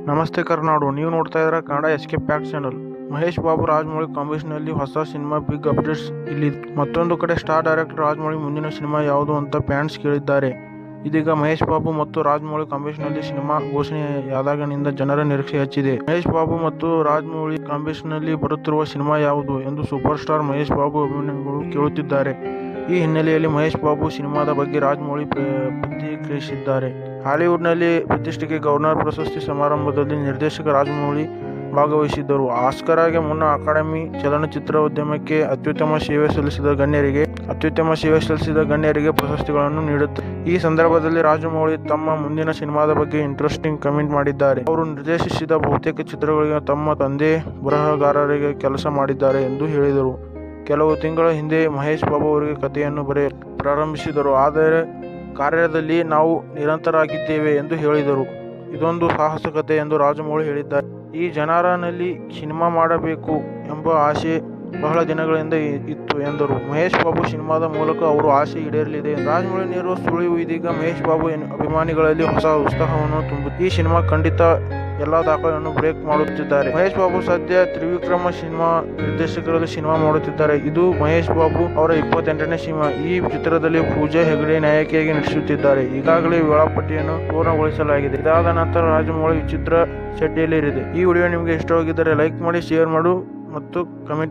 ನಮಸ್ತೆ ಕರ್ನಾಡು, ನೀವು ನೋಡ್ತಾ ಇದ್ದೀರಾ ಕನ್ನಡ ಎಸ್ಕೆ ಪ್ಯಾಕ್ ಚಾನಲ್. ಮಹೇಶ್ ಬಾಬು ರಾಜಮೌಳಿ ಕಾಂಬಿನೇಷನ್ನಲ್ಲಿ ಹೊಸ ಸಿನಿಮಾ ಬಿಗ್ ಅಪ್ಡೇಟ್ಸ್ ಇಲ್ಲಿ. ಮತ್ತೊಂದು ಕಡೆ ಸ್ಟಾರ್ ಡೈರೆಕ್ಟರ್ ರಾಜಮೌಳಿ ಮುಂದಿನ ಸಿನಿಮಾ ಯಾವುದು ಅಂತ ಫ್ಯಾನ್ಸ್ ಕೇಳಿದ್ದಾರೆ. ಇದೀಗ ಮಹೇಶ್ ಬಾಬು ಮತ್ತು ರಾಜಮೌಳಿ ಕಾಂಬಿನೇಷನ್ನಲ್ಲಿ ಸಿನಿಮಾ ಘೋಷಣೆಯಾದಾಗಿನಿಂದ ಜನರ ನಿರೀಕ್ಷೆ ಹೆಚ್ಚಿದೆ. ಮಹೇಶ್ ಬಾಬು ಮತ್ತು ರಾಜಮೌಳಿ ಕಾಂಬಿನೇಷನ್ನಲ್ಲಿ ಬರುತ್ತಿರುವ ಸಿನಿಮಾ ಯಾವುದು ಎಂದು ಸೂಪರ್ ಸ್ಟಾರ್ ಮಹೇಶ್ ಬಾಬು ಅಭಿಮಾನಿಗಳು ಕೇಳುತ್ತಿದ್ದಾರೆ. ಈ ಹಿನ್ನೆಲೆಯಲ್ಲಿ ಮಹೇಶ್ ಬಾಬು ಸಿನಿಮಾದ ಬಗ್ಗೆ ರಾಜಮೌಳಿ ಪ್ರತಿಕ್ರಿಯಿಸಿದ್ದಾರೆ. ಹಾಲಿವುಡ್ನಲ್ಲಿ ಪ್ರತಿಷ್ಠೆಗೆ ಗವರ್ನರ್ ಪ್ರಶಸ್ತಿ ಸಮಾರಂಭದಲ್ಲಿ ನಿರ್ದೇಶಕ ರಾಜಮೌಳಿ ಭಾಗವಹಿಸಿದ್ದರು. ಆಸ್ಕರ್ಗೆ ಮುನ್ನ ಅಕಾಡೆಮಿ ಚಲನಚಿತ್ರೋದ್ಯಮಕ್ಕೆ ಅತ್ಯುತ್ತಮ ಸೇವೆ ಸಲ್ಲಿಸಿದ ಗಣ್ಯರಿಗೆ ಪ್ರಶಸ್ತಿಗಳನ್ನು ನೀಡುತ್ತದೆ. ಈ ಸಂದರ್ಭದಲ್ಲಿ ರಾಜಮೌಳಿ ತಮ್ಮ ಮುಂದಿನ ಸಿನಿಮಾದ ಬಗ್ಗೆ ಇಂಟ್ರೆಸ್ಟಿಂಗ್ ಕಮೆಂಟ್ ಮಾಡಿದ್ದಾರೆ. ಅವರು ನಿರ್ದೇಶಿಸಿದ ಬಹುತೇಕ ಚಿತ್ರಗಳಿಗೆ ತಮ್ಮ ತಂದೆ ಬರಹಗಾರರಾಗಿ ಕೆಲಸ ಮಾಡಿದ್ದಾರೆ ಎಂದು ಹೇಳಿದರು. ಕೆಲವು ತಿಂಗಳ ಹಿಂದೆ ಮಹೇಶ್ ಬಾಬು ಅವರಿಗೆ ಕಥೆಯನ್ನು ಬರೆಯಲು ಪ್ರಾರಂಭಿಸಿದರು. ಆದರೆ ಕಾರ್ಯದಲ್ಲಿ ನಾವು ನಿರಂತರರಾಗಿದ್ದೇವೆ ಎಂದು ಹೇಳಿದರು. ಇದೊಂದು ಸಾಹಸ ಕಥೆ ಎಂದು ರಾಜಮೌಳಿ ಹೇಳಿದ್ದಾರೆ. ಈ ಜನರಲ್ಲಿ ಸಿನಿಮಾ ಮಾಡಬೇಕು ಎಂಬ ಆಸೆ ಬಹಳ ದಿನಗಳಿಂದ ಇತ್ತು ಎಂದರು. ಮಹೇಶ್ ಬಾಬು ಸಿನಿಮಾದ ಮೂಲಕ ಅವರ ಆಸೆ ಈಡೇರಲಿದೆ. ರಾಜಮೌಳಿ ನೀಡುವ ಸುಳಿವು ಇದೀಗ ಮಹೇಶ್ ಬಾಬು ಅಭಿಮಾನಿಗಳಲ್ಲಿ ಹೊಸ ಉತ್ಸಾಹವನ್ನು ತುಂಬುತ್ತಿದೆ. ಈ ಸಿನಿಮಾ ಖಂಡಿತ ಎಲ್ಲಾ ದಾಖಲೆಯನ್ನು ಬ್ರೇಕ್ ಮಾಡುತ್ತಿದ್ದಾರೆ. ಮಹೇಶ್ ಬಾಬು ಸದ್ಯ ತ್ರಿವಿಕ್ರಮ ಸಿನಿಮಾ ನಿರ್ದೇಶಕರಲ್ಲಿ ಸಿನಿಮಾ ಮಾಡುತ್ತಿದ್ದಾರೆ. ಇದು ಮಹೇಶ್ ಬಾಬು ಅವರ 28ನೇ ಸಿನಿಮಾ. ಈ ಚಿತ್ರದಲ್ಲಿ ಪೂಜಾ ಹೆಗಡೆ ನಾಯಕಿಯಾಗಿ ನಟಿಸುತ್ತಿದ್ದಾರೆ. ಈಗಾಗಲೇ ವೇಳಾಪಟ್ಟಿಯನ್ನು ಪೂರ್ಣಗೊಳಿಸಲಾಗಿದೆ. ಇದಾದ ನಂತರ ರಾಜಮೌಳಿ ಚಿತ್ರ ಸೆಟ್ಟೇರಿದೆ. ಈ ವಿಡಿಯೋ ನಿಮಗೆ ಇಷ್ಟವಾಗಿದ್ದರೆ ಲೈಕ್ ಮಾಡಿ, ಶೇರ್ ಮಾಡಿ ಮತ್ತು ಕಮೆಂಟ್